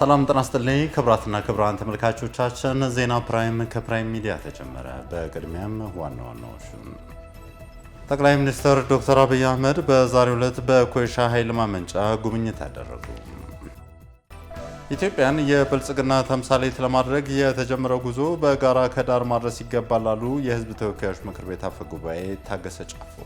ሰላም ጤና ይስጥልኝ ክቡራትና ክቡራን ተመልካቾቻችን ዜና ፕራይም ከፕራይም ሚዲያ ተጀመረ። በቅድሚያም ዋና ዋናዎቹ ጠቅላይ ሚኒስትር ዶክተር አብይ አህመድ በዛሬው ዕለት በኮይሻ ኃይል ማመንጫ ጉብኝት አደረጉ። ኢትዮጵያን የብልጽግና ተምሳሌት ለማድረግ የተጀመረው ጉዞ በጋራ ከዳር ማድረስ ይገባል አሉ የሕዝብ ተወካዮች ምክር ቤት አፈ ጉባኤ ታገሰ ጫፎ።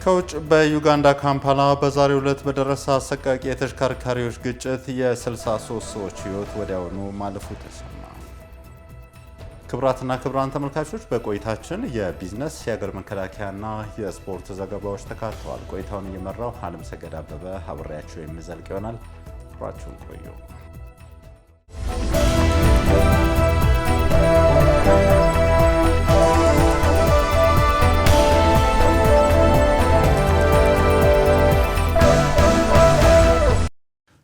ከውጭ በዩጋንዳ ካምፓላ በዛሬው ዕለት በደረሰ አሰቃቂ የተሽከርካሪዎች ግጭት የ63 ሰዎች ሕይወት ወዲያውኑ ማለፉ ተሰማ። ክቡራትና ክቡራን ተመልካቾች በቆይታችን የቢዝነስ የሀገር መከላከያና የስፖርት ዘገባዎች ተካተዋል። ቆይታውን እየመራው አለም ሰገድ አበበ አብሬያችሁ የምዘልቅ ይሆናል። አብራችሁን ቆዩ።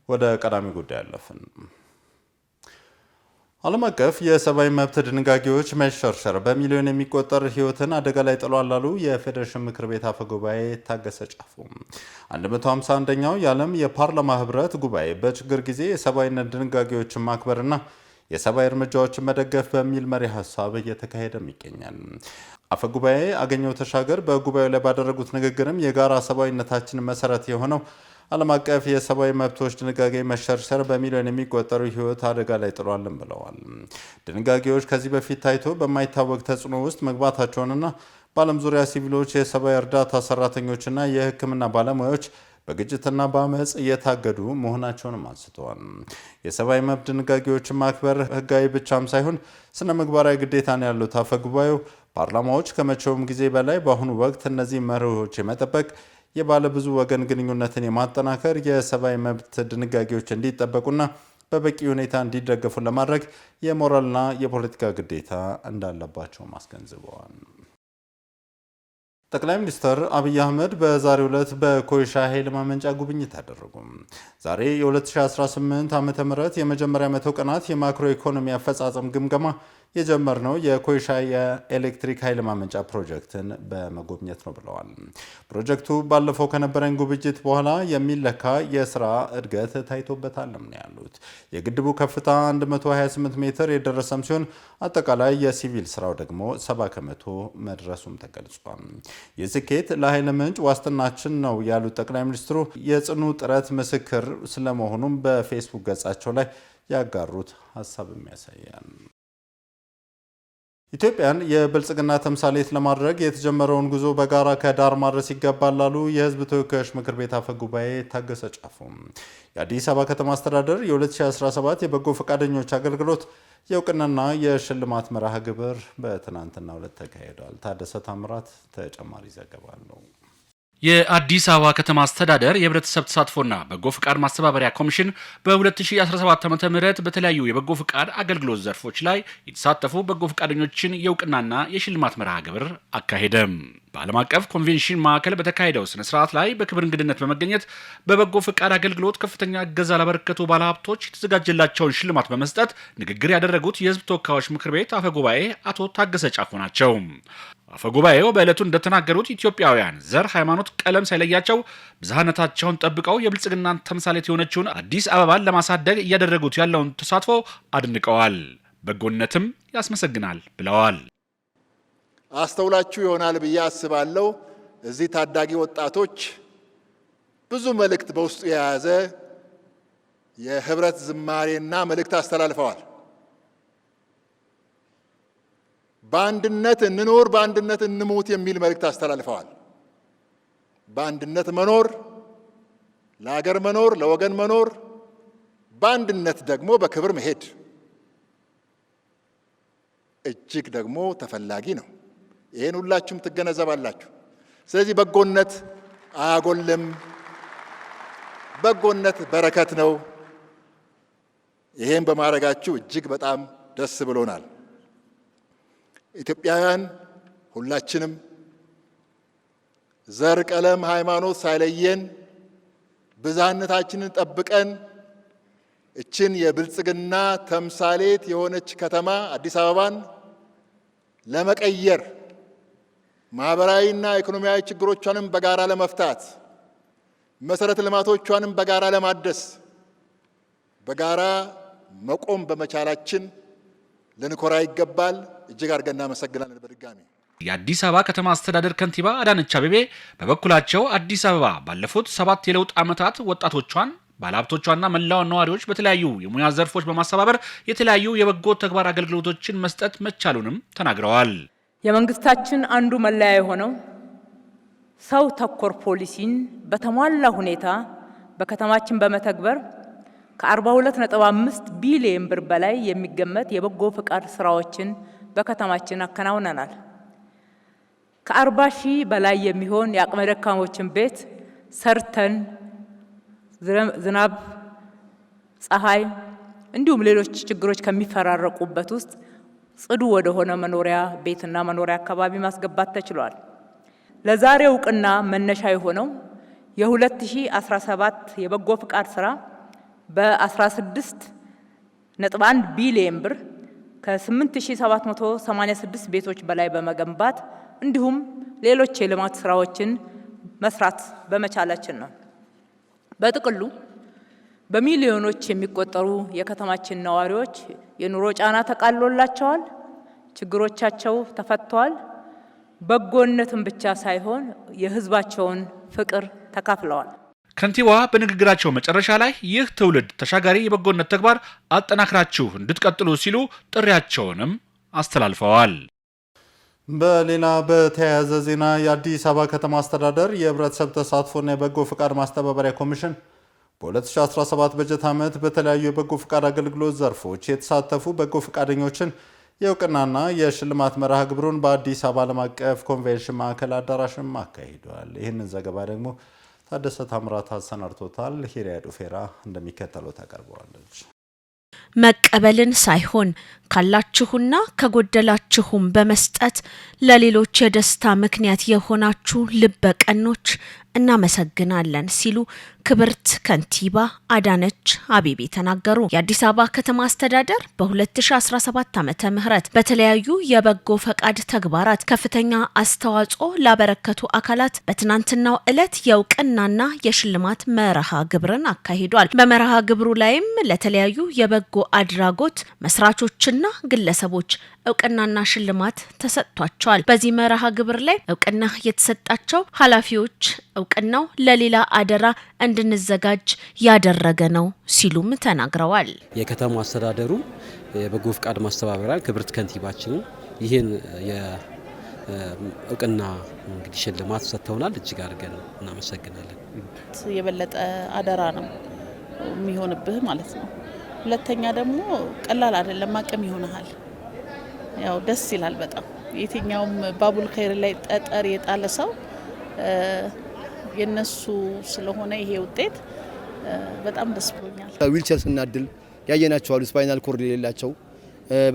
ወደ ቀዳሚ ጉዳይ አለፍን። ዓለም አቀፍ የሰብአዊ መብት ድንጋጌዎች መሸርሸር በሚሊዮን የሚቆጠር ሕይወትን አደጋ ላይ ጥሏል አሉ የፌዴሬሽን ምክር ቤት አፈ ጉባኤ ታገሰ ጫፎ። 151ኛው የዓለም የፓርላማ ህብረት ጉባኤ በችግር ጊዜ የሰብአዊነት ድንጋጌዎችን ማክበርና የሰብአዊ እርምጃዎችን መደገፍ በሚል መሪ ሀሳብ እየተካሄደም ይገኛል። አፈ ጉባኤ አገኘው ተሻገር በጉባኤው ላይ ባደረጉት ንግግርም የጋራ ሰብአዊነታችን መሰረት የሆነው ዓለም አቀፍ የሰብአዊ መብቶች ድንጋጌ መሸርሸር በሚሊዮን የሚቆጠሩ ሕይወት አደጋ ላይ ጥሏልም ብለዋል። ድንጋጌዎች ከዚህ በፊት ታይቶ በማይታወቅ ተጽዕኖ ውስጥ መግባታቸውንና በዓለም ዙሪያ ሲቪሎች፣ የሰብአዊ እርዳታ ሰራተኞችና የሕክምና ባለሙያዎች በግጭትና በአመፅ እየታገዱ መሆናቸውንም አንስተዋል። የሰብአዊ መብት ድንጋጌዎችን ማክበር ህጋዊ ብቻም ሳይሆን ስነ ምግባራዊ ግዴታን ያሉት አፈ ጉባኤው ፓርላማዎች ከመቼውም ጊዜ በላይ በአሁኑ ወቅት እነዚህ መርሆች የመጠበቅ የባለ ብዙ ወገን ግንኙነትን የማጠናከር የሰብአዊ መብት ድንጋጌዎች እንዲጠበቁና በበቂ ሁኔታ እንዲደገፉ ለማድረግ የሞራልና የፖለቲካ ግዴታ እንዳለባቸው አስገንዝበዋል። ጠቅላይ ሚኒስትር አብይ አህመድ በዛሬው ዕለት በኮይሻ ኃይል ማመንጫ ጉብኝት አደረጉ። ዛሬ የ2018 ዓ.ም የመጀመሪያ 100 ቀናት የማክሮ ኢኮኖሚ አፈጻጸም ግምገማ የጀመርነው የኮይሻ የኤሌክትሪክ ኃይል ማመንጫ ፕሮጀክትን በመጎብኘት ነው ብለዋል። ፕሮጀክቱ ባለፈው ከነበረን ጉብኝት በኋላ የሚለካ የስራ እድገት ታይቶበታል ነው ያሉት። የግድቡ ከፍታ 128 ሜትር የደረሰም ሲሆን አጠቃላይ የሲቪል ስራው ደግሞ 70 ከመቶ መድረሱም ተገልጿል። ይህ ስኬት ለኃይል ምንጭ ዋስትናችን ነው ያሉት ጠቅላይ ሚኒስትሩ የጽኑ ጥረት ምስክር ስለመሆኑም በፌስቡክ ገጻቸው ላይ ያጋሩት ሀሳብም ያሳያል። ኢትዮጵያን የብልጽግና ተምሳሌት ለማድረግ የተጀመረውን ጉዞ በጋራ ከዳር ማድረስ ይገባል ላሉ የሕዝብ ተወካዮች ምክር ቤት አፈ ጉባኤ ታገሰ ጫፎ። የአዲስ አበባ ከተማ አስተዳደር የ2017 የበጎ ፈቃደኞች አገልግሎት የእውቅናና የሽልማት መርሃ ግብር በትናንትናው ዕለት ተካሂዷል። ታደሰ ታምራት ተጨማሪ ዘገባ አለው። የአዲስ አበባ ከተማ አስተዳደር የህብረተሰብ ተሳትፎና በጎ ፍቃድ ማስተባበሪያ ኮሚሽን በ2017 ዓ.ም በተለያዩ የበጎ ፍቃድ አገልግሎት ዘርፎች ላይ የተሳተፉ በጎ ፍቃደኞችን የእውቅናና የሽልማት መርሃ ግብር አካሄደም። በዓለም አቀፍ ኮንቬንሽን ማዕከል በተካሄደው ስነ ስርዓት ላይ በክብር እንግድነት በመገኘት በበጎ ፍቃድ አገልግሎት ከፍተኛ እገዛ ላበረከቱ ባለሀብቶች የተዘጋጀላቸውን ሽልማት በመስጠት ንግግር ያደረጉት የህዝብ ተወካዮች ምክር ቤት አፈ ጉባኤ አቶ ታገሰ ጫፎ ናቸው። አፈ ጉባኤው በዕለቱ እንደተናገሩት ኢትዮጵያውያን ዘር፣ ሃይማኖት፣ ቀለም ሳይለያቸው ብዝሃነታቸውን ጠብቀው የብልጽግናን ተምሳሌት የሆነችውን አዲስ አበባን ለማሳደግ እያደረጉት ያለውን ተሳትፎ አድንቀዋል። በጎነትም ያስመሰግናል ብለዋል። አስተውላችሁ ይሆናል ብዬ አስባለሁ። እዚህ ታዳጊ ወጣቶች ብዙ መልእክት በውስጡ የያዘ የህብረት ዝማሬና መልእክት አስተላልፈዋል። በአንድነት እንኖር፣ በአንድነት እንሙት የሚል መልእክት አስተላልፈዋል። በአንድነት መኖር፣ ለሀገር መኖር፣ ለወገን መኖር፣ በአንድነት ደግሞ በክብር መሄድ እጅግ ደግሞ ተፈላጊ ነው። ይህን ሁላችሁም ትገነዘባላችሁ። ስለዚህ በጎነት አያጎልም፣ በጎነት በረከት ነው። ይሄን በማድረጋችሁ እጅግ በጣም ደስ ብሎናል። ኢትዮጵያውያን ሁላችንም ዘር፣ ቀለም፣ ሃይማኖት ሳይለየን ብዝሃነታችንን ጠብቀን እችን የብልጽግና ተምሳሌት የሆነች ከተማ አዲስ አበባን ለመቀየር ማህበራዊና ኢኮኖሚያዊ ችግሮቿንም በጋራ ለመፍታት መሰረተ ልማቶቿንም በጋራ ለማደስ በጋራ መቆም በመቻላችን ልንኮራ ይገባል። እጅግ አድርገን እናመሰግናለን። በድጋሚ የአዲስ አበባ ከተማ አስተዳደር ከንቲባ አዳነች አቤቤ በበኩላቸው አዲስ አበባ ባለፉት 7 የለውጥ ዓመታት ወጣቶቿን ባለሀብቶቿና መላው ነዋሪዎች በተለያዩ የሙያ ዘርፎች በማስተባበር የተለያዩ የበጎ ተግባር አገልግሎቶችን መስጠት መቻሉንም ተናግረዋል። የመንግስታችን አንዱ መለያ የሆነው ሰው ተኮር ፖሊሲን በተሟላ ሁኔታ በከተማችን በመተግበር ከ42.5 ቢሊዮን ብር በላይ የሚገመት የበጎ ፍቃድ ስራዎችን በከተማችን አከናውነናል። ከ40 ሺህ በላይ የሚሆን የአቅመ ደካሞችን ቤት ሰርተን ዝናብ፣ ፀሐይ እንዲሁም ሌሎች ችግሮች ከሚፈራረቁበት ውስጥ ጽዱ ወደ ሆነ መኖሪያ ቤትና መኖሪያ አካባቢ ማስገባት ተችሏል። ለዛሬ እውቅና መነሻ የሆነው የ2017 የበጎ ፍቃድ ስራ በ16.1 ቢሊዮን ብር ከ8786 ቤቶች በላይ በመገንባት እንዲሁም ሌሎች የልማት ስራዎችን መስራት በመቻላችን ነው። በጥቅሉ በሚሊዮኖች የሚቆጠሩ የከተማችን ነዋሪዎች የኑሮ ጫና ተቃሎላቸዋል፣ ችግሮቻቸው ተፈተዋል። በጎነትን ብቻ ሳይሆን የህዝባቸውን ፍቅር ተካፍለዋል። ከንቲባዋ በንግግራቸው መጨረሻ ላይ ይህ ትውልድ ተሻጋሪ የበጎነት ተግባር አጠናክራችሁ እንድትቀጥሉ ሲሉ ጥሪያቸውንም አስተላልፈዋል። በሌላ በተያያዘ ዜና የአዲስ አበባ ከተማ አስተዳደር የህብረተሰብ ተሳትፎና የበጎ ፍቃድ ማስተባበሪያ ኮሚሽን በ2017 በጀት ዓመት በተለያዩ የበጎ ፍቃድ አገልግሎት ዘርፎች የተሳተፉ በጎ ፍቃደኞችን የእውቅናና የሽልማት መርሃ ግብሩን በአዲስ አበባ ዓለም አቀፍ ኮንቬንሽን ማዕከል አዳራሽም አካሂደዋል። ይህንን ዘገባ ደግሞ ታደሰ ታምራት አሰናድቶታል። ሂሪያ ዱፌራ እንደሚከተለው ታቀርበዋለች። መቀበልን ሳይሆን ካላችሁና ከጎደላችሁም በመስጠት ለሌሎች የደስታ ምክንያት የሆናችሁ ልበቀኖች እናመሰግናለን ሲሉ ክብርት ከንቲባ አዳነች አቤቤ ተናገሩ። የአዲስ አበባ ከተማ አስተዳደር በ2017 ዓመተ ምህረት በተለያዩ የበጎ ፈቃድ ተግባራት ከፍተኛ አስተዋጽኦ ላበረከቱ አካላት በትናንትናው ዕለት የእውቅናና የሽልማት መርሃ ግብርን አካሂዷል። በመርሃ ግብሩ ላይም ለተለያዩ የበጎ አድራጎት መስራቾችና ግለሰቦች እውቅናና ሽልማት ተሰጥቷቸዋል። በዚህ መርሃ ግብር ላይ እውቅና የተሰጣቸው ኃላፊዎች እውቅናው ለሌላ አደራ እንድንዘጋጅ ያደረገ ነው ሲሉም ተናግረዋል። የከተማ አስተዳደሩ የበጎ ፍቃድ ማስተባበሪያ ክብርት ከንቲባችንን ይህን የእውቅና እንግዲህ ሽልማት ሰጥተውናል። እጅግ አድርገን እናመሰግናለን። የበለጠ አደራ ነው የሚሆንብህ ማለት ነው። ሁለተኛ ደግሞ ቀላል አይደለም፣ አቅም ይሆናል። ያው ደስ ይላል በጣም የትኛውም ባቡል ኸይር ላይ ጠጠር የጣለ ሰው የነሱ ስለሆነ ይሄ ውጤት በጣም ደስ ብሎኛል። ዊልቸር ስናድል ያየናቸው አሉ፣ ስፓይናል ኮርድ የሌላቸው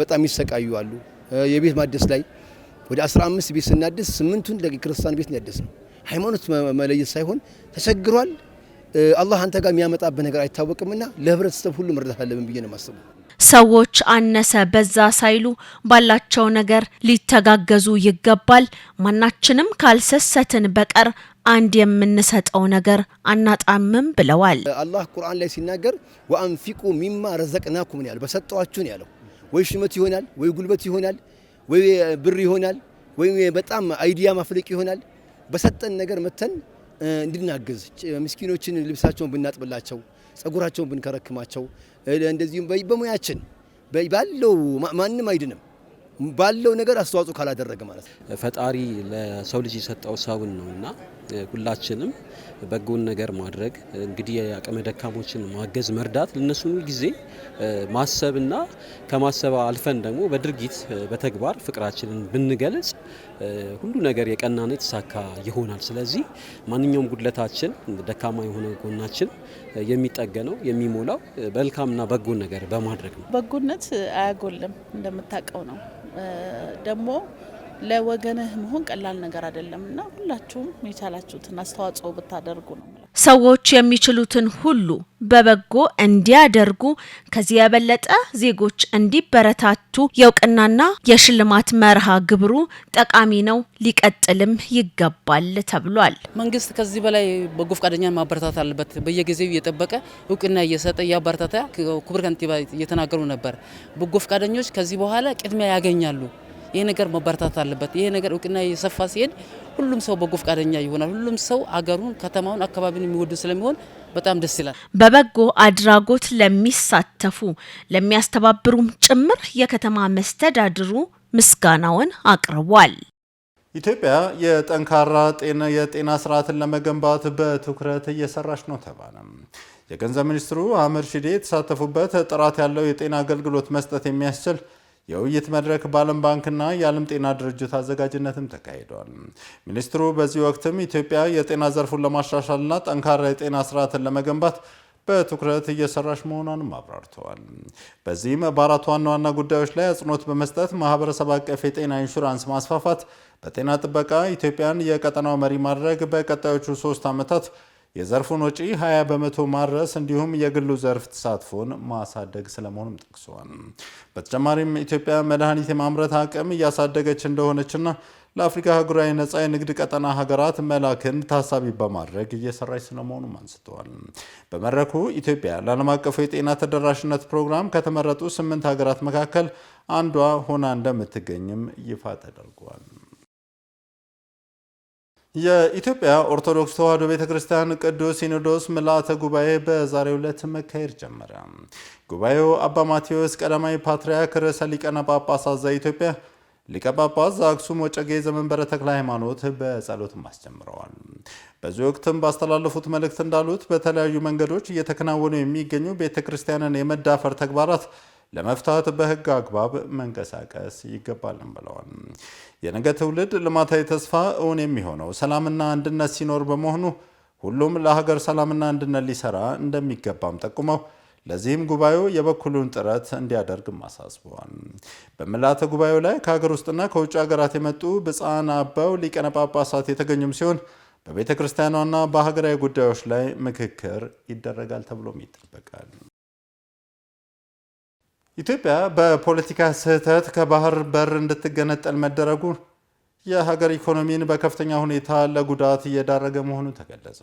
በጣም ይሰቃዩ አሉ። የቤት ማደስ ላይ ወደ 15 ቤት ስናድስ 8ቱን ለክርስቲያን ቤት ያደስ ነው። ሃይማኖት መለየት ሳይሆን ተቸግሯል። አላህ አንተ ጋር የሚያመጣበት ነገር አይታወቅምና ለህብረተሰብ ሁሉ መርዳት አለብን ብዬ ነው የማስበው። ሰዎች አነሰ በዛ ሳይሉ ባላቸው ነገር ሊተጋገዙ ይገባል። ማናችንም ካልሰሰትን በቀር አንድ የምንሰጠው ነገር አናጣምም ብለዋል። አላህ ቁርአን ላይ ሲናገር ወአንፊቁ ሚማ ረዘቅናኩም ነው ያለው። በሰጠዋችሁ ነው ያለው። ወይ ሽመት ይሆናል፣ ወይ ጉልበት ይሆናል፣ ወይ ብር ይሆናል፣ ወይ በጣም አይዲያ ማፍለቅ ይሆናል። በሰጠን ነገር መተን እንድናገዝ ምስኪኖችን ልብሳቸውን ብናጥብላቸው፣ ጸጉራቸውን ብንከረክማቸው፣ እንደዚሁም በሙያችን ባለው ማንም አይድንም ባለው ነገር አስተዋጽኦ ካላደረገ ማለት ነው። ፈጣሪ ለሰው ልጅ የሰጠው ሰውን ነውና ሁላችንም በጎን ነገር ማድረግ እንግዲህ የአቅመ ደካሞችን ማገዝ፣ መርዳት ለነሱ ጊዜ ማሰብና ከማሰብ አልፈን ደግሞ በድርጊት በተግባር ፍቅራችንን ብንገልጽ ሁሉ ነገር የቀናና የተሳካ ይሆናል። ስለዚህ ማንኛውም ጉድለታችን ደካማ የሆነ ጎናችን የሚጠገነው የሚሞላው መልካምና በጎን ነገር በማድረግ ነው። በጎነት አያጎልም እንደምታውቀው ነው። ደግሞ ለወገንህ መሆን ቀላል ነገር አይደለምና ሁላችሁም የቻላችሁትን አስተዋጽኦ ብታደርጉ ነው። ሰዎች የሚችሉትን ሁሉ በበጎ እንዲያደርጉ ከዚህ የበለጠ ዜጎች እንዲበረታቱ የእውቅናና የሽልማት መርሃ ግብሩ ጠቃሚ ነው፣ ሊቀጥልም ይገባል ተብሏል። መንግስት ከዚህ በላይ በጎ ፈቃደኛን ማበረታታት አለበት። በየጊዜው እየጠበቀ እውቅና እየሰጠ እያበረታታ ክቡር ከንቲባ እየተናገሩ ነበር። በጎ ፈቃደኞች ከዚህ በኋላ ቅድሚያ ያገኛሉ። ይሄ ነገር መበረታታት አለበት። ይሄ ነገር እውቅና እየሰፋ ሲሄድ ሁሉም ሰው በጎ ፈቃደኛ ይሆናል። ሁሉም ሰው አገሩን፣ ከተማውን፣ አካባቢውን የሚወድ ስለሚሆን በጣም ደስ ይላል። በበጎ አድራጎት ለሚሳተፉ ለሚያስተባብሩም ጭምር የከተማ መስተዳድሩ ምስጋናውን አቅርቧል። ኢትዮጵያ የጠንካራ የጤና ስርዓትን ለመገንባት በትኩረት እየሰራች ነው ተባለ። የገንዘብ ሚኒስትሩ አህመድ ሺዴ የተሳተፉበት ጥራት ያለው የጤና አገልግሎት መስጠት የሚያስችል የውይይት መድረክ በዓለም ባንክና የዓለም ጤና ድርጅት አዘጋጅነትም ተካሂዷል። ሚኒስትሩ በዚህ ወቅትም ኢትዮጵያ የጤና ዘርፉን ለማሻሻልና ጠንካራ የጤና ስርዓትን ለመገንባት በትኩረት እየሰራች መሆኗንም አብራርተዋል። በዚህም በአራት ዋና ዋና ጉዳዮች ላይ አጽንኦት በመስጠት ማህበረሰብ አቀፍ የጤና ኢንሹራንስ ማስፋፋት፣ በጤና ጥበቃ ኢትዮጵያን የቀጠናው መሪ ማድረግ፣ በቀጣዮቹ 3 ዓመታት የዘርፉን ወጪ 20 በመቶ ማድረስ እንዲሁም የግሉ ዘርፍ ተሳትፎን ማሳደግ ስለመሆኑም ጠቅሰዋል። በተጨማሪም ኢትዮጵያ መድኃኒት የማምረት አቅም እያሳደገች እንደሆነችና ለአፍሪካ አህጉራዊ ነጻ የንግድ ቀጠና ሀገራት መላክን ታሳቢ በማድረግ እየሰራች ስለመሆኑም አንስተዋል። በመድረኩ ኢትዮጵያ ለዓለም አቀፉ የጤና ተደራሽነት ፕሮግራም ከተመረጡ 8 ሀገራት መካከል አንዷ ሆና እንደምትገኝም ይፋ ተደርጓል። የኢትዮጵያ ኦርቶዶክስ ተዋሕዶ ቤተክርስቲያን ቅዱስ ሲኖዶስ ምልዓተ ጉባኤ በዛሬው ዕለት መካሄድ ጀመረ። ጉባኤው አባ ማቴዎስ ቀዳማዊ ፓትርያርክ ርዕሰ ሊቃነ ጳጳሳት ዘኢትዮጵያ ሊቀ ጳጳስ ዘአክሱም ወዕጨጌ ዘመንበረ ተክለ ሃይማኖት በጸሎት አስጀምረዋል። በዚህ ወቅትም ባስተላለፉት መልእክት እንዳሉት በተለያዩ መንገዶች እየተከናወኑ የሚገኙ ቤተክርስቲያንን የመዳፈር ተግባራት ለመፍታት በሕግ አግባብ መንቀሳቀስ ይገባልን ብለዋል። የነገ ትውልድ ልማታዊ ተስፋ እውን የሚሆነው ሰላምና አንድነት ሲኖር በመሆኑ ሁሉም ለሀገር ሰላምና አንድነት ሊሰራ እንደሚገባም ጠቁመው ለዚህም ጉባኤው የበኩሉን ጥረት እንዲያደርግም አሳስበዋል። በምልዓተ ጉባኤው ላይ ከሀገር ውስጥና ከውጭ ሀገራት የመጡ ብፁዓን አበው ሊቃነ ጳጳሳት የተገኙም ሲሆን በቤተ ክርስቲያኗና በሀገራዊ ጉዳዮች ላይ ምክክር ይደረጋል ተብሎም ይጠበቃል። ኢትዮጵያ በፖለቲካ ስህተት ከባህር በር እንድትገነጠል መደረጉ የሀገር ኢኮኖሚን በከፍተኛ ሁኔታ ለጉዳት እየዳረገ መሆኑ ተገለጸ።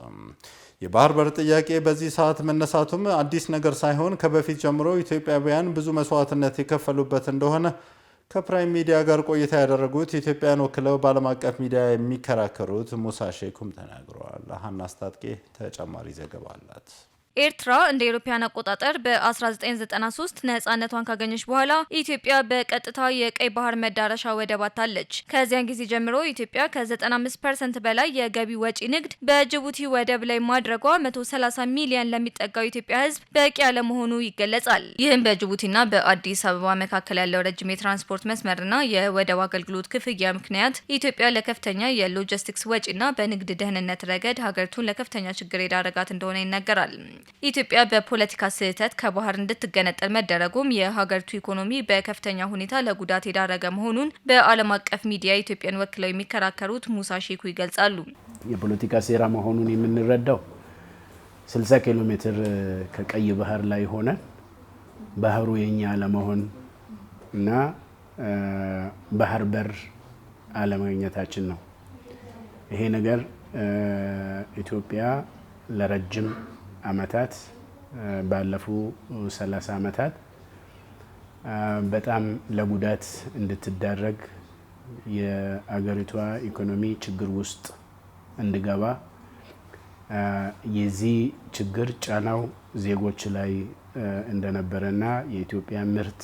የባህር በር ጥያቄ በዚህ ሰዓት መነሳቱም አዲስ ነገር ሳይሆን ከበፊት ጀምሮ ኢትዮጵያውያን ብዙ መስዋዕትነት የከፈሉበት እንደሆነ ከፕራይም ሚዲያ ጋር ቆይታ ያደረጉት ኢትዮጵያን ወክለው በዓለም አቀፍ ሚዲያ የሚከራከሩት ሙሳ ሼኩም ተናግረዋል። ሀና አስታጥቄ ተጨማሪ ዘገባ አላት። ኤርትራ እንደ ኢሮፓያን አቆጣጠር በ1993 ነጻነቷን ካገኘች በኋላ ኢትዮጵያ በቀጥታ የቀይ ባህር መዳረሻ ወደብ አታለች። ከዚያን ጊዜ ጀምሮ ኢትዮጵያ ከ95% በላይ የገቢ ወጪ ንግድ በጅቡቲ ወደብ ላይ ማድረጓ 130 ሚሊዮን ለሚጠጋው ኢትዮጵያ ሕዝብ በቂ ያለመሆኑ ይገለጻል። ይህም በጅቡቲና በአዲስ አበባ መካከል ያለው ረጅም የትራንስፖርት መስመርና የወደብ አገልግሎት ክፍያ ምክንያት ኢትዮጵያ ለከፍተኛ የሎጂስቲክስ ወጪና በንግድ ደህንነት ረገድ ሀገሪቱን ለከፍተኛ ችግር የዳረጋት እንደሆነ ይነገራል። ኢትዮጵያ በፖለቲካ ስህተት ከባህር እንድትገነጠል መደረጉም የሀገሪቱ ኢኮኖሚ በከፍተኛ ሁኔታ ለጉዳት የዳረገ መሆኑን በዓለም አቀፍ ሚዲያ ኢትዮጵያን ወክለው የሚከራከሩት ሙሳ ሼኩ ይገልጻሉ። የፖለቲካ ሴራ መሆኑን የምንረዳው 60 ኪሎ ሜትር ከቀይ ባህር ላይ ሆነ ባህሩ የኛ አለመሆን እና ባህር በር አለማግኘታችን ነው። ይሄ ነገር ኢትዮጵያ ለረጅም አመታት ባለፉ 30 አመታት በጣም ለጉዳት እንድትዳረግ የአገሪቷ ኢኮኖሚ ችግር ውስጥ እንዲገባ የዚህ ችግር ጫናው ዜጎች ላይ እንደነበረና የኢትዮጵያ ምርት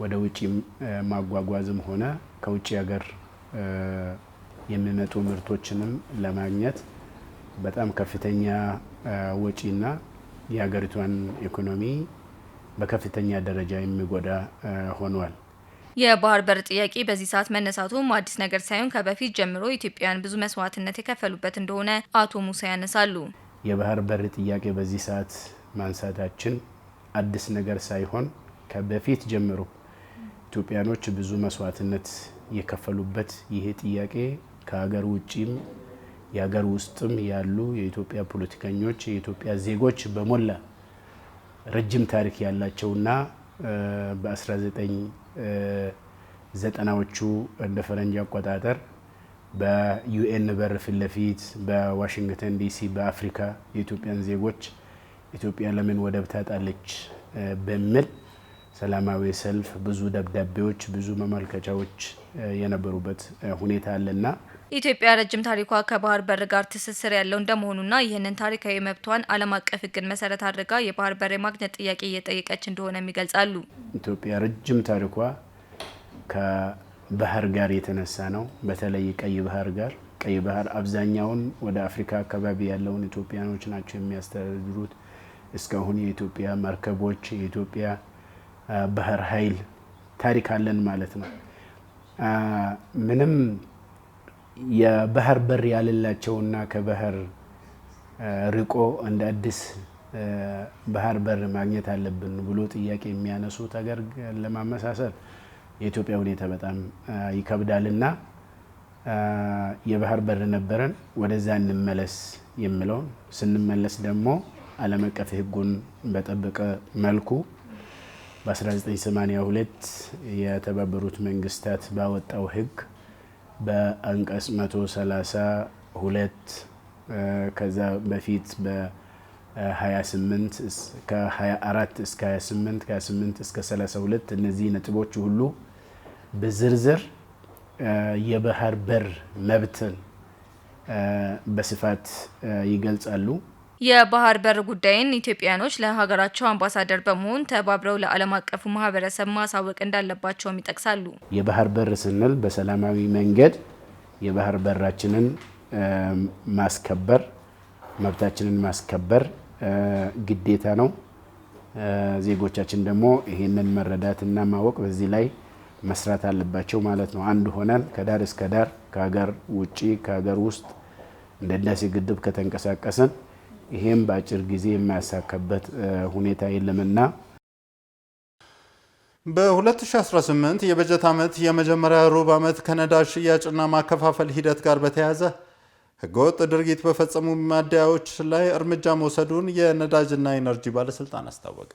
ወደ ውጪ ማጓጓዝም ሆነ ከውጪ ሀገር የሚመጡ ምርቶችንም ለማግኘት በጣም ከፍተኛ ወጪና የሀገሪቷን ኢኮኖሚ በከፍተኛ ደረጃ የሚጎዳ ሆኗል። የባህር በር ጥያቄ በዚህ ሰዓት መነሳቱም አዲስ ነገር ሳይሆን ከበፊት ጀምሮ ኢትዮጵያውያን ብዙ መስዋዕትነት የከፈሉበት እንደሆነ አቶ ሙሳ ያነሳሉ። የባህር በር ጥያቄ በዚህ ሰዓት ማንሳታችን አዲስ ነገር ሳይሆን ከበፊት ጀምሮ ኢትዮጵያኖች ብዙ መስዋዕትነት የከፈሉበት ይሄ ጥያቄ ከሀገር ውጪም የሀገር ውስጥም ያሉ የኢትዮጵያ ፖለቲከኞች የኢትዮጵያ ዜጎች በሞላ ረጅም ታሪክ ያላቸውና በ1990ዎቹ እንደ ፈረንጅ አቆጣጠር በዩኤን በር ፊት ለፊት በዋሽንግተን ዲሲ በአፍሪካ የኢትዮጵያን ዜጎች ኢትዮጵያ ለምን ወደብ ታጣለች በሚል ሰላማዊ ሰልፍ ብዙ ደብዳቤዎች ብዙ መመልከቻዎች የነበሩበት ሁኔታ አለና ኢትዮጵያ ረጅም ታሪኳ ከባህር በር ጋር ትስስር ያለው እንደመሆኑና ይህንን ታሪካዊ መብቷን ዓለም አቀፍ ሕግን መሰረት አድርጋ የባህር በር የማግኘት ጥያቄ እየጠየቀች እንደሆነ ይገልጻሉ። ኢትዮጵያ ረጅም ታሪኳ ከባህር ጋር የተነሳ ነው። በተለይ ቀይ ባህር አብዛኛውን ወደ አፍሪካ አካባቢ ያለውን ኢትዮጵያኖች ናቸው የሚያስተዳድሩት። እስካሁን የኢትዮጵያ መርከቦች የኢትዮጵያ ባህር ኃይል ታሪክ አለን ማለት ነው። ምንም የባህር በር ያለላቸውና ከባህር ርቆ እንደ አዲስ ባህር በር ማግኘት አለብን ብሎ ጥያቄ የሚያነሱት ሀገር ለማመሳሰል የኢትዮጵያ ሁኔታ በጣም ይከብዳልና የባህር በር ነበረን ወደዛ እንመለስ የሚለውን ስንመለስ ደግሞ ዓለም አቀፍ ሕጉን በጠበቀ መልኩ በ1982 የተባበሩት መንግስታት ባወጣው ሕግ በአንቀጽ 132 ከዛ በፊት በ28 ከ24 እስከ 28 ከ28 እስከ 32 እነዚህ ነጥቦች ሁሉ በዝርዝር የባህር በር መብትን በስፋት ይገልጻሉ። የባህር በር ጉዳይን ኢትዮጵያኖች ለሀገራቸው አምባሳደር በመሆን ተባብረው ለዓለም አቀፉ ማህበረሰብ ማሳወቅ እንዳለባቸውም ይጠቅሳሉ። የባህር በር ስንል በሰላማዊ መንገድ የባህር በራችንን ማስከበር መብታችንን ማስከበር ግዴታ ነው። ዜጎቻችን ደግሞ ይሄንን መረዳትና ማወቅ በዚህ ላይ መስራት አለባቸው ማለት ነው። አንድ ሆነን ከዳር እስከ ዳር ከሀገር ውጪ ከሀገር ውስጥ እንደ ህዳሴ ግድብ ከተንቀሳቀሰን ይሄም በአጭር ጊዜ የማያሳካበት ሁኔታ የለምና በ2018 የበጀት ዓመት የመጀመሪያ ሩብ ዓመት ከነዳጅ ሽያጭና ማከፋፈል ሂደት ጋር በተያያዘ ህገወጥ ድርጊት በፈጸሙ ማደያዎች ላይ እርምጃ መውሰዱን የነዳጅና ኢነርጂ ባለስልጣን አስታወቀ።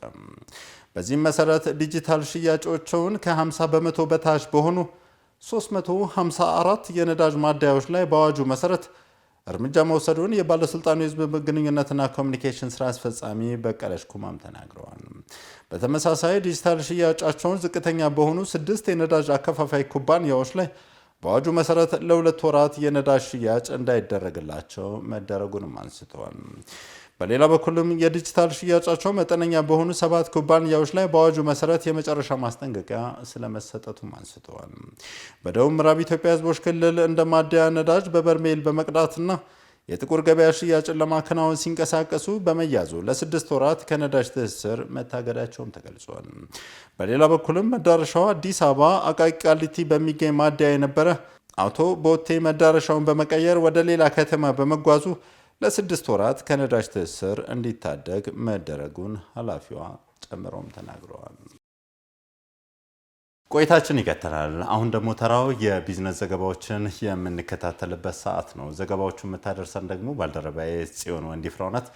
በዚህም መሰረት ዲጂታል ሽያጮችን ከ50 በመቶ በታች በሆኑ 354 የነዳጅ ማደያዎች ላይ በአዋጁ መሰረት እርምጃ መውሰዱን የባለስልጣኑ የህዝብ ግንኙነትና ኮሚኒኬሽን ስራ አስፈጻሚ በቀለሽ ኩማም ተናግረዋል። በተመሳሳይ ዲጂታል ሽያጫቸውን ዝቅተኛ በሆኑ 6 የነዳጅ አከፋፋይ ኩባንያዎች ላይ በአዋጁ መሰረት ለ2 ወራት የነዳጅ ሽያጭ እንዳይደረግላቸው መደረጉንም አንስተዋል። በሌላ በኩልም የዲጂታል ሽያጫቸው መጠነኛ በሆኑ 7 ኩባንያዎች ላይ በአዋጁ መሰረት የመጨረሻ ማስጠንቀቂያ ስለመሰጠቱም አንስተዋል። በደቡብ ምዕራብ ኢትዮጵያ ህዝቦች ክልል እንደ ማደያ ነዳጅ በበርሜል በመቅዳትና የጥቁር ገበያ ሽያጭን ለማከናወን ሲንቀሳቀሱ በመያዙ ለ6 ወራት ከነዳጅ ትስስር መታገዳቸውም ተገልጿል። በሌላ በኩልም መዳረሻው አዲስ አበባ አቃቂ ቃሊቲ በሚገኝ ማደያ የነበረ አውቶ ቦቴ መዳረሻውን በመቀየር ወደ ሌላ ከተማ በመጓዙ ለ6 ወራት ከነዳጅ ትስስር እንዲታደግ መደረጉን ኃላፊዋ ጨምረውም ተናግረዋል። ቆይታችን ይቀጥላል። አሁን ደግሞ ተራው የቢዝነስ ዘገባዎችን የምንከታተልበት ሰዓት ነው። ዘገባዎቹን የምታደርሰን ደግሞ ባልደረባዬ ጽዮን ወንዲፍራው ናት።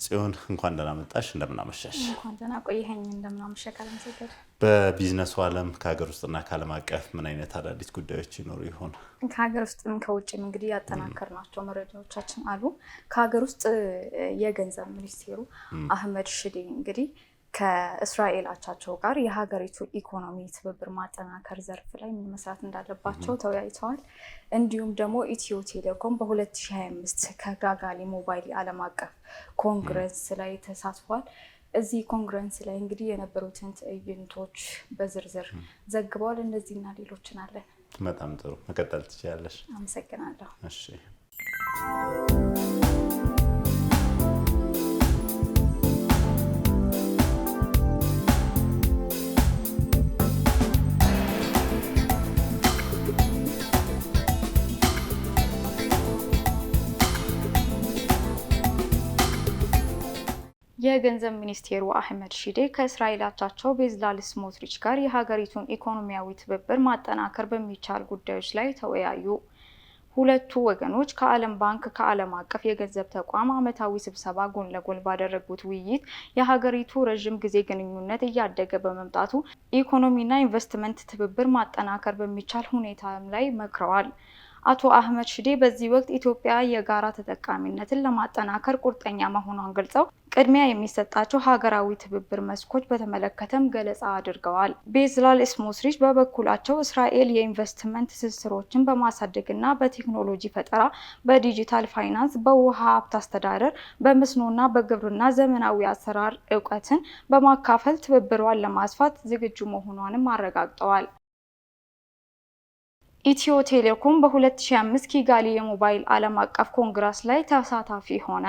ጽዮን እንኳን ደህና መጣሽ። እንደምን አመሸሽ? እንኳን ደህና ቆየኸኝ። እንደምን አመሸህ ካለምሰገድ። በቢዝነሱ ዓለም ከሀገር ውስጥና ከዓለም አቀፍ ምን አይነት አዳዲስ ጉዳዮች ይኖሩ ይሆን? ከሀገር ውስጥም ከውጭም እንግዲህ ያጠናከርናቸው መረጃዎቻችን አሉ። ከሀገር ውስጥ የገንዘብ ሚኒስቴሩ አህመድ ሽዴ እንግዲህ ከእስራኤል አቻቸው ጋር የሀገሪቱ ኢኮኖሚ ትብብር ማጠናከር ዘርፍ ላይ ምን መስራት እንዳለባቸው ተወያይተዋል። እንዲሁም ደግሞ ኢትዮ ቴሌኮም በ2025 ከጋጋሊ ሞባይል ዓለም አቀፍ ኮንግረስ ላይ ተሳትፏል። እዚህ ኮንግረስ ላይ እንግዲህ የነበሩትን ትዕይንቶች በዝርዝር ዘግበዋል። እነዚህና ሌሎችን አለን። በጣም ጥሩ፣ መቀጠል ትችላለሽ። አመሰግናለሁ። እሺ። የገንዘብ ሚኒስቴሩ አህመድ ሺዴ ከእስራኤል አቻቸው ቤዝላል ስሞትሪች ጋር የሀገሪቱን ኢኮኖሚያዊ ትብብር ማጠናከር በሚቻል ጉዳዮች ላይ ተወያዩ። ሁለቱ ወገኖች ከዓለም ባንክ ከዓለም አቀፍ የገንዘብ ተቋም ዓመታዊ ስብሰባ ጎን ለጎን ባደረጉት ውይይት የሀገሪቱ ረጅም ጊዜ ግንኙነት እያደገ በመምጣቱ ኢኮኖሚና ኢንቨስትመንት ትብብር ማጠናከር በሚቻል ሁኔታም ላይ መክረዋል። አቶ አህመድ ሽዴ በዚህ ወቅት ኢትዮጵያ የጋራ ተጠቃሚነትን ለማጠናከር ቁርጠኛ መሆኗን ገልጸው ቅድሚያ የሚሰጣቸው ሀገራዊ ትብብር መስኮች በተመለከተም ገለጻ አድርገዋል። ቤዝላል ስሞትሪች በበኩላቸው እስራኤል የኢንቨስትመንት ትስስሮችን በማሳደግና በቴክኖሎጂ ፈጠራ፣ በዲጂታል ፋይናንስ፣ በውሃ ሀብት አስተዳደር፣ በመስኖና በግብርና ዘመናዊ አሰራር እውቀትን በማካፈል ትብብሯን ለማስፋት ዝግጁ መሆኗንም አረጋግጠዋል። ኢትዮ ቴሌኮም በ2005 ኪጋሊ የሞባይል ዓለም አቀፍ ኮንግረስ ላይ ተሳታፊ ሆነ።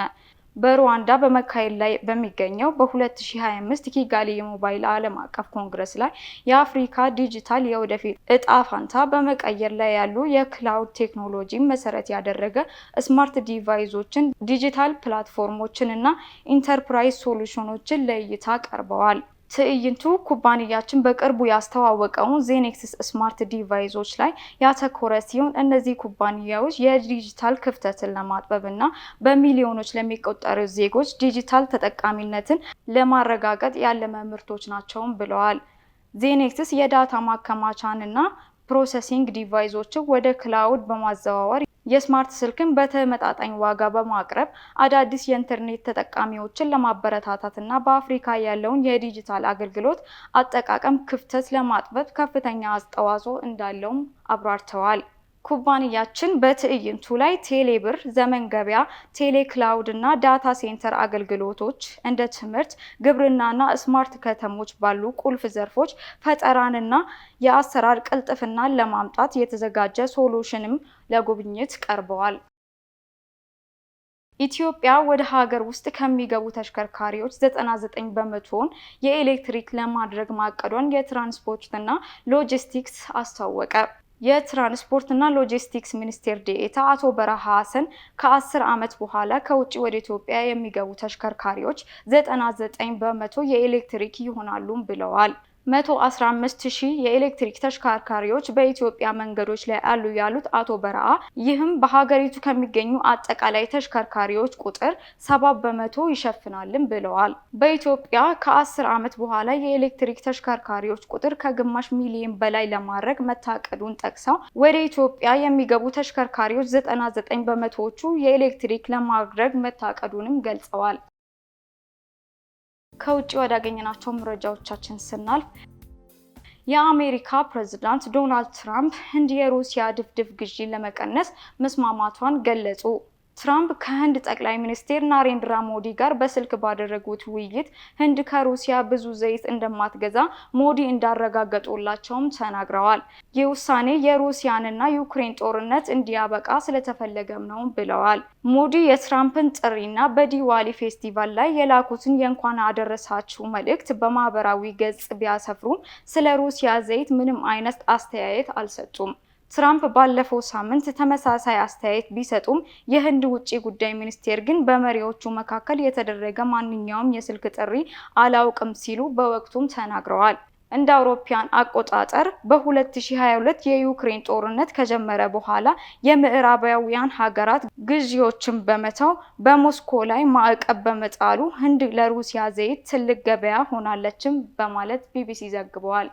በሩዋንዳ በመካሄድ ላይ በሚገኘው በ2025 ኪጋሊ የሞባይል ዓለም አቀፍ ኮንግረስ ላይ የአፍሪካ ዲጂታል የወደፊት እጣ ፋንታ በመቀየር ላይ ያሉ የክላውድ ቴክኖሎጂ መሰረት ያደረገ ስማርት ዲቫይሶችን፣ ዲጂታል ፕላትፎርሞችን እና ኢንተርፕራይዝ ሶሉሽኖችን ለእይታ ቀርበዋል። ትዕይንቱ ኩባንያችን በቅርቡ ያስተዋወቀውን ዜኔክስስ ስማርት ዲቫይሶች ላይ ያተኮረ ሲሆን እነዚህ ኩባንያዎች የዲጂታል ክፍተትን ለማጥበብና በሚሊዮኖች ለሚቆጠሩ ዜጎች ዲጂታል ተጠቃሚነትን ለማረጋገጥ ያለመ ምርቶች ናቸውም ብለዋል። ዜኔክስስ የዳታ ማከማቻንና ፕሮሰሲንግ ዲቫይሶችን ወደ ክላውድ በማዘዋወር የስማርት ስልክን በተመጣጣኝ ዋጋ በማቅረብ አዳዲስ የኢንተርኔት ተጠቃሚዎችን ለማበረታታትና በአፍሪካ ያለውን የዲጂታል አገልግሎት አጠቃቀም ክፍተት ለማጥበብ ከፍተኛ አስተዋጽኦ እንዳለውም አብራርተዋል። ኩባንያችን በትዕይንቱ ላይ ቴሌብር፣ ዘመን ገበያ፣ ቴሌክላውድ እና ዳታ ሴንተር አገልግሎቶች እንደ ትምህርት፣ ግብርናና ስማርት ከተሞች ባሉ ቁልፍ ዘርፎች ፈጠራንና የአሰራር ቅልጥፍናን ለማምጣት የተዘጋጀ ሶሉሽንም ለጉብኝት ቀርበዋል። ኢትዮጵያ ወደ ሀገር ውስጥ ከሚገቡ ተሽከርካሪዎች 99 በመቶውን የኤሌክትሪክ ለማድረግ ማቀዷን የትራንስፖርትና ሎጂስቲክስ አስታወቀ። የትራንስፖርትና ሎጂስቲክስ ሚኒስቴር ዴኤታ አቶ በረሃ ሀሰን ከ10 ዓመት በኋላ ከውጭ ወደ ኢትዮጵያ የሚገቡ ተሽከርካሪዎች 99 በመቶ የኤሌክትሪክ ይሆናሉ ብለዋል። 115,000 የኤሌክትሪክ ተሽከርካሪዎች በኢትዮጵያ መንገዶች ላይ አሉ ያሉት አቶ በረአ ይህም በሀገሪቱ ከሚገኙ አጠቃላይ ተሽከርካሪዎች ቁጥር 7 በመቶ ይሸፍናልም ብለዋል። በኢትዮጵያ ከ10 ዓመት በኋላ የኤሌክትሪክ ተሽከርካሪዎች ቁጥር ከግማሽ ሚሊዮን በላይ ለማድረግ መታቀዱን ጠቅሰው ወደ ኢትዮጵያ የሚገቡ ተሽከርካሪዎች 99 በመቶዎቹ የኤሌክትሪክ ለማድረግ መታቀዱንም ገልጸዋል። ከውጭ ወዳገኘናቸው መረጃዎቻችን ስናልፍ የአሜሪካ ፕሬዝዳንት ዶናልድ ትራምፕ ህንድ የሩሲያ ድፍድፍ ግዢን ለመቀነስ መስማማቷን ገለጹ። ትራምፕ ከህንድ ጠቅላይ ሚኒስትር ናሬንድራ ሞዲ ጋር በስልክ ባደረጉት ውይይት ህንድ ከሩሲያ ብዙ ዘይት እንደማትገዛ ሞዲ እንዳረጋገጡላቸውም ተናግረዋል። ይህ ውሳኔ የሩሲያንና ዩክሬን ጦርነት እንዲያበቃ ስለተፈለገም ነው ብለዋል። ሞዲ የትራምፕን ጥሪና በዲዋሊ ፌስቲቫል ላይ የላኩትን የእንኳን አደረሳችሁ መልእክት በማህበራዊ ገጽ ቢያሰፍሩም ስለ ሩሲያ ዘይት ምንም አይነት አስተያየት አልሰጡም። ትራምፕ ባለፈው ሳምንት ተመሳሳይ አስተያየት ቢሰጡም የህንድ ውጪ ጉዳይ ሚኒስቴር ግን በመሪዎቹ መካከል የተደረገ ማንኛውም የስልክ ጥሪ አላውቅም ሲሉ በወቅቱም ተናግረዋል። እንደ አውሮፓውያን አቆጣጠር በ2022 የዩክሬን ጦርነት ከጀመረ በኋላ የምዕራባውያን ሀገራት ግዢዎችን በመተው በሞስኮ ላይ ማዕቀብ በመጣሉ ህንድ ለሩሲያ ዘይት ትልቅ ገበያ ሆናለችም በማለት ቢቢሲ ዘግቧል።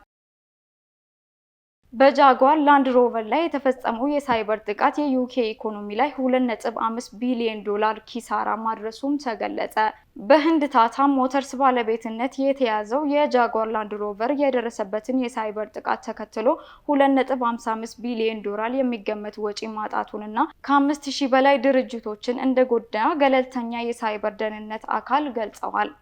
በጃጓር ላንድ ሮቨር ላይ የተፈጸመው የሳይበር ጥቃት የዩኬ ኢኮኖሚ ላይ $2.5 ቢሊዮን ኪሳራ ማድረሱም ተገለጸ። በህንድ ታታ ሞተርስ ባለቤትነት የተያዘው የጃጓር ላንድ ሮቨር የደረሰበትን የሳይበር ጥቃት ተከትሎ $2.55 ቢሊዮን የሚገመት ወጪ ማጣቱንና ከ5000 በላይ ድርጅቶችን እንደጎዳ ገለልተኛ የሳይበር ደህንነት አካል ገልጸዋል።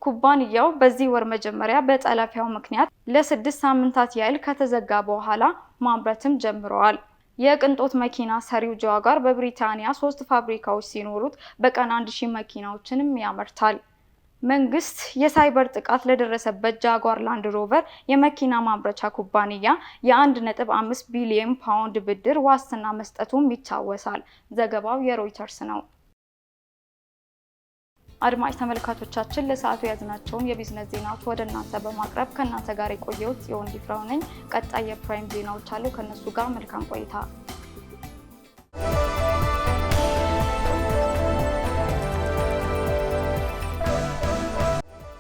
ኩባንያው በዚህ ወር መጀመሪያ በጠለፊያው ምክንያት ለ6 ሳምንታት ያህል ከተዘጋ በኋላ ማምረትም ጀምረዋል። የቅንጦት መኪና ሰሪው ጃጓር በብሪታንያ 3 ፋብሪካዎች ሲኖሩት በቀን 1000 መኪናዎችንም ያመርታል። መንግስት የሳይበር ጥቃት ለደረሰበት ጃጓር ላንድ ሮቨር የመኪና ማምረቻ ኩባንያ የ1.5 ቢሊዮን ፓውንድ ብድር ዋስትና መስጠቱም ይታወሳል። ዘገባው የሮይተርስ ነው። አድማጭ ተመልካቾቻችን ለሰዓቱ ያዝናቸውን የቢዝነስ ዜናዎች ወደ እናንተ በማቅረብ ከእናንተ ጋር የቆየሁት ጽዮን ዲፍራው ነኝ። ቀጣይ የፕራይም ዜናዎች አሉ። ከነሱ ጋር መልካም ቆይታ።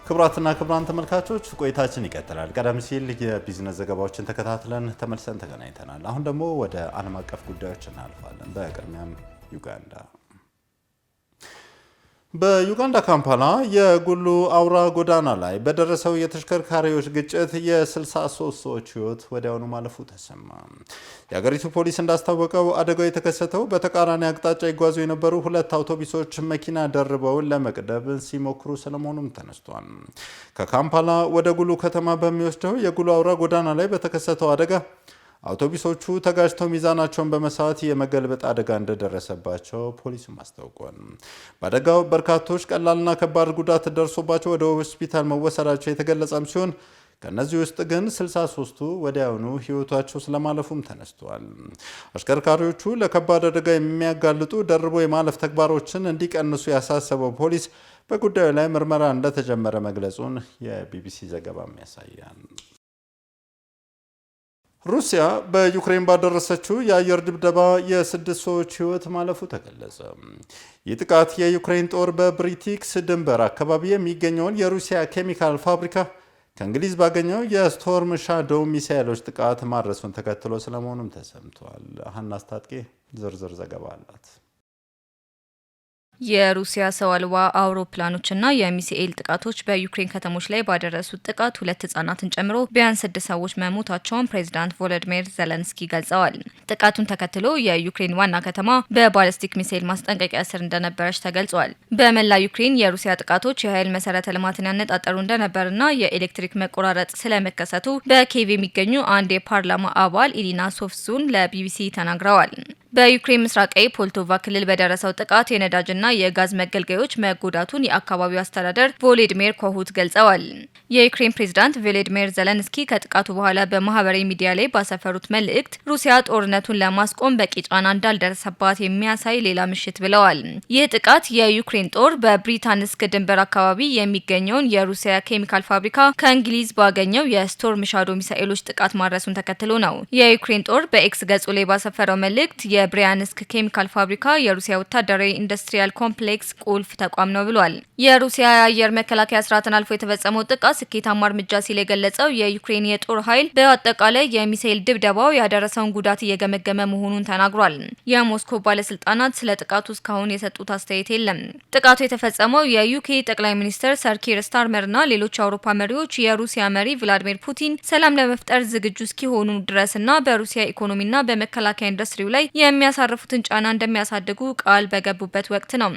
ክቡራትና ክቡራን ተመልካቾች ቆይታችን ይቀጥላል። ቀደም ሲል የቢዝነስ ዘገባዎችን ተከታትለን ተመልሰን ተገናኝተናል። አሁን ደግሞ ወደ ዓለም አቀፍ ጉዳዮች እናልፋለን። በቅድሚያም ዩጋንዳ። በዩጋንዳ ካምፓላ የጉሉ አውራ ጎዳና ላይ በደረሰው የተሽከርካሪዎች ግጭት የ63 ሰዎች ሕይወት ወዲያውኑ ማለፉ ተሰማ። የሀገሪቱ ፖሊስ እንዳስታወቀው አደጋው የተከሰተው በተቃራኒ አቅጣጫ ይጓዙ የነበሩ ሁለት አውቶቡሶች መኪና ደርበው ለመቅደብ ሲሞክሩ ስለመሆኑም ተነስቷል። ከካምፓላ ወደ ጉሉ ከተማ በሚወስደው የጉሉ አውራ ጎዳና ላይ በተከሰተው አደጋ አውቶቡሶቹ ተጋጅተው ሚዛናቸውን በመሳት የመገልበጥ አደጋ እንደደረሰባቸው ፖሊስም አስታውቋል። በአደጋው በርካቶች ቀላልና ከባድ ጉዳት ደርሶባቸው ወደ ሆስፒታል መወሰዳቸው የተገለጸም ሲሆን ከነዚህ ውስጥ ግን 63ቱ ወዲያውኑ ሕይወታቸው ስለማለፉም ተነስቷል። አሽከርካሪዎቹ ለከባድ አደጋ የሚያጋልጡ ደርቦ የማለፍ ተግባሮችን እንዲቀንሱ ያሳሰበው ፖሊስ በጉዳዩ ላይ ምርመራ እንደተጀመረ መግለጹን የቢቢሲ ዘገባም ያሳያል። ሩሲያ በዩክሬን ባደረሰችው የአየር ድብደባ የ6 ሰዎች ሕይወት ማለፉ ተገለጸ። ይህ ጥቃት የዩክሬን ጦር በብሪቲክስ ድንበር አካባቢ የሚገኘውን የሩሲያ ኬሚካል ፋብሪካ ከእንግሊዝ ባገኘው የስቶርም ሻዶው ሚሳይሎች ጥቃት ማድረሱን ተከትሎ ስለመሆኑም ተሰምቷል። ሀና አስታጥቄ ዝርዝር ዘገባ አላት። የሩሲያ ሰው አልባ አውሮፕላኖችና የሚሳኤል ጥቃቶች በዩክሬን ከተሞች ላይ ባደረሱት ጥቃት 2 ህጻናትን ጨምሮ ቢያንስ 6 ሰዎች መሞታቸውን ፕሬዚዳንት ቮሎዲሚር ዜሌንስኪ ገልጸዋል። ጥቃቱን ተከትሎ የዩክሬን ዋና ከተማ በባሊስቲክ ሚሳኤል ማስጠንቀቂያ ስር እንደነበረች ተገልጿል። በመላ ዩክሬን የሩሲያ ጥቃቶች የኃይል መሰረተ ልማትን ያነጣጠሩ እንደነበርና የኤሌክትሪክ መቆራረጥ ስለመከሰቱ በኪየቭ የሚገኙ አንድ የፓርላማ አባል ኢሊና ሶፍሱን ለቢቢሲ ተናግረዋል። በዩክሬን ምስራቃዊ ፖልቶቫ ክልል በደረሰው ጥቃት የነዳጅና የጋዝ መገልገያዎች መጎዳቱን የአካባቢው አስተዳደር ቮሎዲሚር ኮሁት ገልጸዋል። የዩክሬን ፕሬዝዳንት ቮሎዲሚር ዜሌንስኪ ከጥቃቱ በኋላ በማህበራዊ ሚዲያ ላይ ባሰፈሩት መልእክት ሩሲያ ጦርነቱን ለማስቆም በቂ ጫና እንዳልደረሰባት የሚያሳይ ሌላ ምሽት ብለዋል። ይህ ጥቃት የዩክሬን ጦር በብሪታንስክ ድንበር አካባቢ የሚገኘውን የሩሲያ ኬሚካል ፋብሪካ ከእንግሊዝ ባገኘው የስቶርም ሻዶ ሚሳኤሎች ጥቃት ማድረሱን ተከትሎ ነው። የዩክሬን ጦር በኤክስ ገጹ ላይ ባሰፈረው መልእክት የብሪያንስክ ኬሚካል ፋብሪካ የሩሲያ ወታደራዊ ኢንዱስትሪያል ኮምፕሌክስ ቁልፍ ተቋም ነው ብሏል። የሩሲያ የአየር መከላከያ ስርዓትን አልፎ የተፈጸመው ጥቃት ስኬታማ እርምጃ ሲል የገለጸው የዩክሬን የጦር ኃይል በአጠቃላይ የሚሳኤል ድብደባው ያደረሰውን ጉዳት እየገመገመ መሆኑን ተናግሯል። የሞስኮ ባለስልጣናት ስለ ጥቃቱ እስካሁን የሰጡት አስተያየት የለም። ጥቃቱ የተፈጸመው የዩኬ ጠቅላይ ሚኒስትር ሰር ኪር ስታርመርና ሌሎች የአውሮፓ መሪዎች የሩሲያ መሪ ቭላዲሚር ፑቲን ሰላም ለመፍጠር ዝግጁ እስኪሆኑ ድረስና በሩሲያ ኢኮኖሚና በመከላከያ ኢንዱስትሪው ላይ የሚያሳርፉትን ጫና እንደሚያሳድጉ ቃል በገቡበት ወቅት ነው።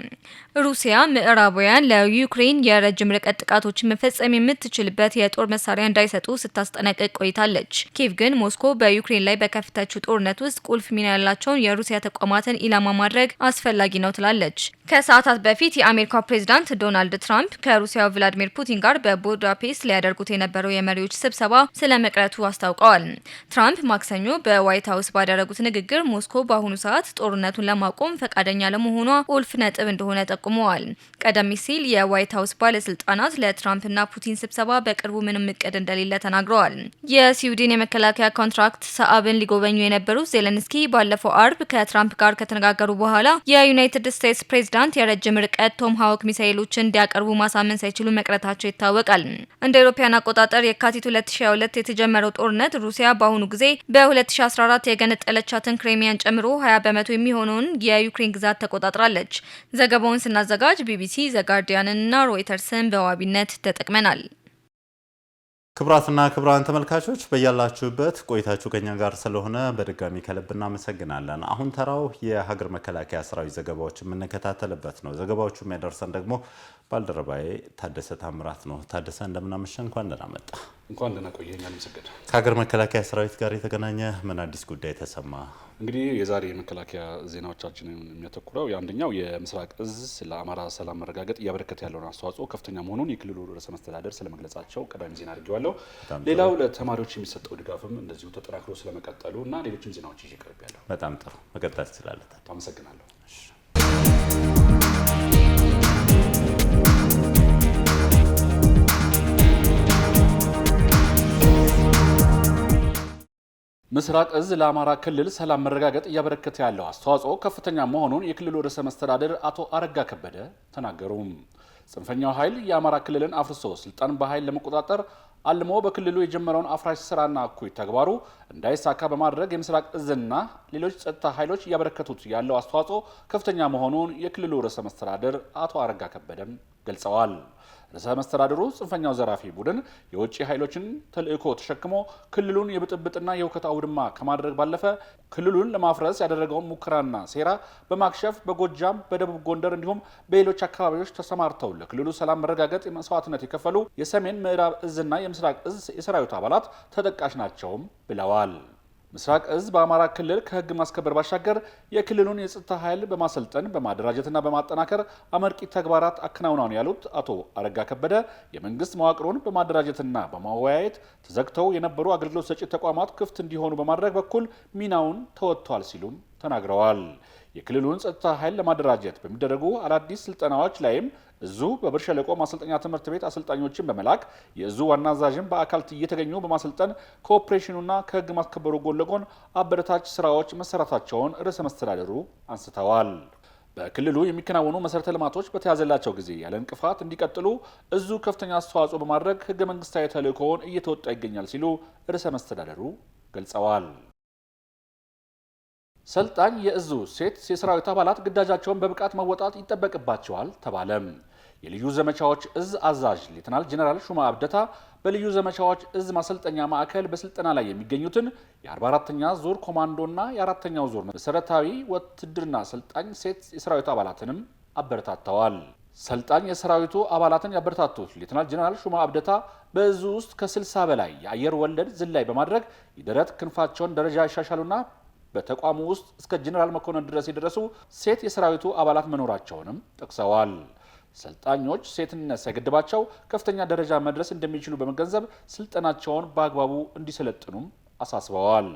ሩሲያ ምዕራባውያን ለዩክሬን የረጅም ርቀት ጥቃቶችን መፈጸም የምትችልበት የጦር መሳሪያ እንዳይሰጡ ስታስጠነቅቅ ቆይታለች። ኪየቭ ግን ሞስኮ በዩክሬን ላይ በከፈተችው ጦርነት ውስጥ ቁልፍ ሚና ያላቸውን የሩሲያ ተቋማትን ኢላማ ማድረግ አስፈላጊ ነው ትላለች። ከሰዓታት በፊት የአሜሪካው ፕሬዝዳንት ዶናልድ ትራምፕ ከሩሲያው ቭላዲሚር ፑቲን ጋር በቡዳፔስት ሊያደርጉት የነበረው የመሪዎች ስብሰባ ስለመቅረቱ አስታውቀዋል። ትራምፕ ማክሰኞ በዋይት ሀውስ ባደረጉት ንግግር ሞስኮ በአሁኑ ሰዓት ጦርነቱን ለማቆም ፈቃደኛ ለመሆኗ ቁልፍ ነጥብ እንደሆነ ጠቁመዋል። ቀደም ሲል የዋይት ሀውስ ባለስልጣናት ለትራምፕና ፑቲን ስብሰባ በቅርቡ ምንም እቅድ እንደሌለ ተናግረዋል። የስዊድን የመከላከያ ኮንትራክት ሰዓብን ሊጎበኙ የነበሩት ዜሌንስኪ ባለፈው አርብ ከትራምፕ ጋር ከተነጋገሩ በኋላ የዩናይትድ ስቴትስ ፕሬዝዳንት የረጅም ርቀት ቶም ሃውክ ሚሳኤሎችን እንዲያቀርቡ ማሳመን ሳይችሉ መቅረታቸው ይታወቃል። እንደ አውሮፓውያን አቆጣጠር የካቲት 2022 የተጀመረው ጦርነት ሩሲያ በአሁኑ ጊዜ በ2014 የገነጠለቻትን ክሬሚያን ጨምሮ 20 በመቶ የሚሆነውን የዩክሬን ግዛት ተቆጣጥራለች። ዘገባውን ስናዘጋጅ ቢቢሲ፣ ዘጋርዲያን እና ሮይተርስን በዋቢነት ተጠቅመናል። ክቡራትና ክቡራን ተመልካቾች በያላችሁበት ቆይታችሁ ከኛ ጋር ስለሆነ በድጋሚ ከልብ እናመሰግናለን። አሁን ተራው የሀገር መከላከያ ሰራዊት ዘገባዎች የምንከታተልበት ነው። ዘገባዎቹ የሚያደርሰን ደግሞ ባልደረባዬ ታደሰ ታምራት ነው። ታደሰ እንደምናመሸ እንኳን ደህና መጣ። እንኳን ደህና ቆየኝ። አመሰግናለሁ። ከሀገር መከላከያ ሰራዊት ጋር የተገናኘ ምን አዲስ ጉዳይ ተሰማ? እንግዲህ የዛሬ የመከላከያ ዜናዎቻችንን የሚያተኩረው የአንደኛው የምስራቅ እዝ ለአማራ ሰላም መረጋገጥ እያበረከተ ያለውን አስተዋጽኦ ከፍተኛ መሆኑን የክልሉ ርዕሰ መስተዳደር ስለመግለጻቸው ቀዳሚ ዜና አድርጌዋለሁ። ሌላው ለተማሪዎች የሚሰጠው ድጋፍም እንደዚሁ ተጠናክሮ ስለመቀጠሉ እና ሌሎችም ዜናዎች ይዤ ቀርቤያለሁ። በጣም ጥሩ፣ መቀጠል ትችላለህ። አመሰግናለሁ። ምስራቅ እዝ ለአማራ ክልል ሰላም መረጋገጥ እያበረከተ ያለው አስተዋጽኦ ከፍተኛ መሆኑን የክልሉ ርዕሰ መስተዳደር አቶ አረጋ ከበደ ተናገሩ። ጽንፈኛው ኃይል የአማራ ክልልን አፍርሶ ስልጣን በኃይል ለመቆጣጠር አልሞ በክልሉ የጀመረውን አፍራሽ ስራና እኩይ ተግባሩ እንዳይሳካ በማድረግ የምስራቅ እዝና ሌሎች ጸጥታ ኃይሎች ያበረከቱት ያለው አስተዋጽኦ ከፍተኛ መሆኑን የክልሉ ርዕሰ መስተዳድር አቶ አረጋ ከበደም ገልጸዋል። ርዕሰ መስተዳድሩ ጽንፈኛው ዘራፊ ቡድን የውጭ ኃይሎችን ተልእኮ ተሸክሞ ክልሉን የብጥብጥና የውከት አውድማ ከማድረግ ባለፈ ክልሉን ለማፍረስ ያደረገውን ሙከራና ሴራ በማክሸፍ በጎጃም፣ በደቡብ ጎንደር እንዲሁም በሌሎች አካባቢዎች ተሰማርተው ለክልሉ ሰላም መረጋገጥ መስዋዕትነት የከፈሉ የሰሜን ምዕራብ እዝና የምስራቅ እዝ የሰራዊት አባላት ተጠቃሽ ናቸውም ብለዋል። ምስራቅ እዝ በአማራ ክልል ከህግ ማስከበር ባሻገር የክልሉን የጸጥታ ኃይል በማሰልጠን በማደራጀትና በማጠናከር አመርቂ ተግባራት አከናውነዋል ያሉት አቶ አረጋ ከበደ የመንግስት መዋቅሩን በማደራጀትና በማወያየት ተዘግተው የነበሩ አገልግሎት ሰጪ ተቋማት ክፍት እንዲሆኑ በማድረግ በኩል ሚናውን ተወጥቷል ሲሉም ተናግረዋል። የክልሉን ጸጥታ ኃይል ለማደራጀት በሚደረጉ አዳዲስ ስልጠናዎች ላይም እዙ በብር ሸለቆ ማሰልጠኛ ትምህርት ቤት አሰልጣኞችን በመላክ የእዙ ዋና አዛዥን በአካል እየተገኙ በማሰልጠን ከኦፕሬሽኑና ከህግ ማስከበሩ ጎን ለጎን አበረታች ስራዎች መሰራታቸውን ርዕሰ መስተዳድሩ አንስተዋል። በክልሉ የሚከናወኑ መሰረተ ልማቶች በተያዘላቸው ጊዜ ያለ እንቅፋት እንዲቀጥሉ እዙ ከፍተኛ አስተዋጽኦ በማድረግ ህገ መንግስታዊ ተልእኮውን እየተወጣ ይገኛል ሲሉ ርዕሰ መስተዳድሩ ገልጸዋል። ሰልጣኝ የእዙ ሴት የሰራዊት አባላት ግዳጃቸውን በብቃት መወጣት ይጠበቅባቸዋል ተባለም። የልዩ ዘመቻዎች እዝ አዛዥ ሌተናል ጄኔራል ሹማ አብደታ በልዩ ዘመቻዎች እዝ ማሰልጠኛ ማዕከል በስልጠና ላይ የሚገኙትን የ44ኛ ዙር ኮማንዶና የ4ኛው ዙር መሰረታዊ ውትድርና ሰልጣኝ ሴት የሰራዊት አባላትንም አበረታተዋል። ሰልጣኝ የሰራዊቱ አባላትን ያበረታቱት ሌተናል ጄኔራል ሹማ አብደታ በእዙ ውስጥ ከ60 በላይ የአየር ወለድ ዝላይ በማድረግ የደረት ክንፋቸውን ደረጃ ያሻሻሉና በተቋሙ ውስጥ እስከ ጄኔራል መኮንን ድረስ የደረሱ ሴት የሰራዊቱ አባላት መኖራቸውንም ጠቅሰዋል። ሰልጣኞች ሴትነት ሳይገድባቸው ከፍተኛ ደረጃ መድረስ እንደሚችሉ በመገንዘብ ስልጠናቸውን በአግባቡ እንዲሰለጥኑም አሳስበዋል።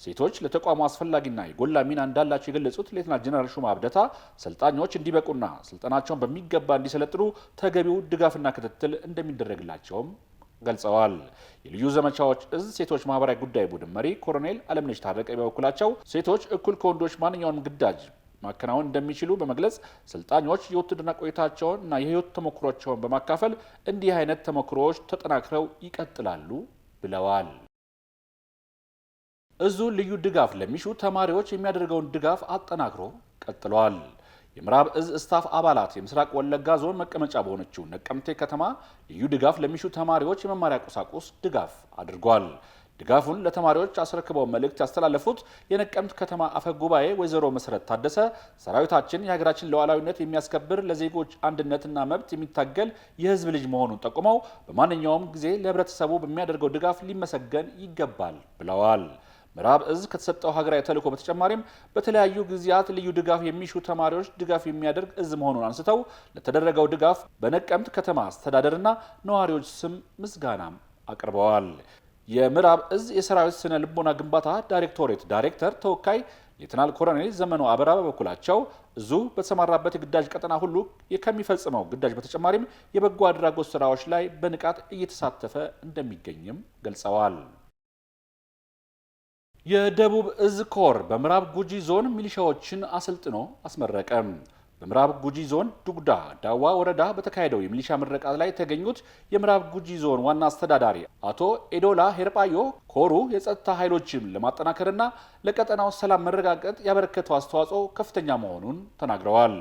ሴቶች ለተቋሙ አስፈላጊና የጎላ ሚና እንዳላቸው የገለጹት ሌተናል ጄኔራል ሹማ አብደታ ሰልጣኞች እንዲበቁና ስልጠናቸውን በሚገባ እንዲሰለጥኑ ተገቢው ድጋፍና ክትትል እንደሚደረግላቸውም ገልጸዋል። የልዩ ዘመቻዎች እዝ ሴቶች ማህበራዊ ጉዳይ ቡድን መሪ ኮሎኔል አለምነሽ ታረቀ በበኩላቸው ሴቶች እኩል ከወንዶች ማንኛውንም ግዳጅ ማከናወን እንደሚችሉ በመግለጽ ሰልጣኞች የውትድርና ቆይታቸውን እና የህይወት ተሞክሮቸውን በማካፈል እንዲህ አይነት ተሞክሮዎች ተጠናክረው ይቀጥላሉ ብለዋል። እዙ ልዩ ድጋፍ ለሚሹ ተማሪዎች የሚያደርገውን ድጋፍ አጠናክሮ ቀጥሏል። የምዕራብ እዝ ስታፍ አባላት የምስራቅ ወለጋ ዞን መቀመጫ በሆነችው ነቀምቴ ከተማ ልዩ ድጋፍ ለሚሹ ተማሪዎች የመማሪያ ቁሳቁስ ድጋፍ አድርጓል። ድጋፉን ለተማሪዎች አስረክበው መልእክት ያስተላለፉት የነቀምት ከተማ አፈ ጉባኤ ወይዘሮ መሰረት ታደሰ ሰራዊታችን የሀገራችን ሉዓላዊነት የሚያስከብር ለዜጎች አንድነትና መብት የሚታገል የህዝብ ልጅ መሆኑን ጠቁመው በማንኛውም ጊዜ ለህብረተሰቡ በሚያደርገው ድጋፍ ሊመሰገን ይገባል ብለዋል። ምዕራብ እዝ ከተሰጠው ሀገራዊ ተልዕኮ በተጨማሪም በተለያዩ ጊዜያት ልዩ ድጋፍ የሚሹ ተማሪዎች ድጋፍ የሚያደርግ እዝ መሆኑን አንስተው ለተደረገው ድጋፍ በነቀምት ከተማ አስተዳደርና ነዋሪዎች ስም ምስጋናም አቅርበዋል። የምዕራብ እዝ የሰራዊት ስነ ልቦና ግንባታ ዳይሬክቶሬት ዳይሬክተር ተወካይ ሌተናል ኮሎኔል ዘመኑ አበራ በበኩላቸው እዙ በተሰማራበት የግዳጅ ቀጠና ሁሉ ከሚፈጽመው ግዳጅ በተጨማሪም የበጎ አድራጎት ስራዎች ላይ በንቃት እየተሳተፈ እንደሚገኝም ገልጸዋል። የደቡብ እዝ ኮር በምዕራብ ጉጂ ዞን ሚሊሻዎችን አሰልጥኖ አስመረቀ። በምዕራብ ጉጂ ዞን ዱጉዳ ዳዋ ወረዳ በተካሄደው የሚሊሻ ምረቃ ላይ የተገኙት የምዕራብ ጉጂ ዞን ዋና አስተዳዳሪ አቶ ኤዶላ ሄርጳዮ ኮሩ የጸጥታ ኃይሎችን ለማጠናከርና ለቀጠናው ሰላም መረጋገጥ ያበረከተው አስተዋጽኦ ከፍተኛ መሆኑን ተናግረዋል።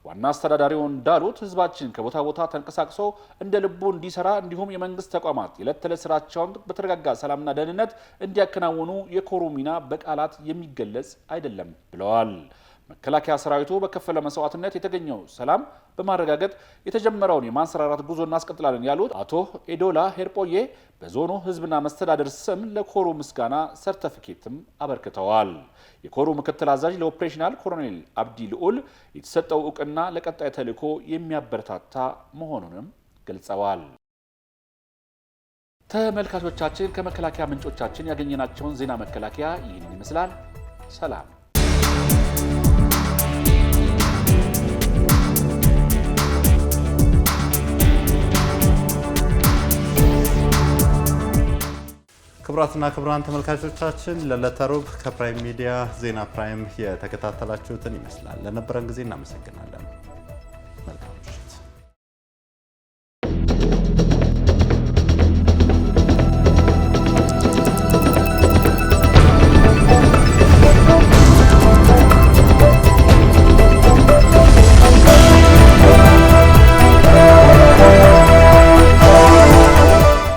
ዋና አስተዳዳሪው እንዳሉት ህዝባችን ከቦታ ቦታ ተንቀሳቅሶ እንደ ልቡ እንዲሰራ እንዲሁም የመንግስት ተቋማት የዕለት ተዕለት ስራቸውን በተረጋጋ ሰላምና ደህንነት እንዲያከናውኑ የኮሩ ሚና በቃላት የሚገለጽ አይደለም ብለዋል። መከላከያ ሰራዊቱ በከፈለ መስዋዕትነት የተገኘው ሰላም በማረጋገጥ የተጀመረውን የማንሰራራት ጉዞ እናስቀጥላለን ያሉት አቶ ኤዶላ ሄርጶዬ በዞኑ ህዝብና መስተዳደር ስም ለኮሩ ምስጋና ሰርተፊኬትም አበርክተዋል። የኮሩ ምክትል አዛዥ ለኦፕሬሽናል ኮሎኔል አብዲ ልዑል የተሰጠው እውቅና ለቀጣይ ተልዕኮ የሚያበረታታ መሆኑንም ገልጸዋል። ተመልካቾቻችን ከመከላከያ ምንጮቻችን ያገኘናቸውን ዜና መከላከያ ይህንን ይመስላል። ሰላም። ክቡራትና ክቡራን ተመልካቾቻችን ለዕለተ ሮብ ከፕራይም ሚዲያ ዜና ፕራይም የተከታተላችሁትን ይመስላል። ለነበረን ጊዜ እናመሰግናለን።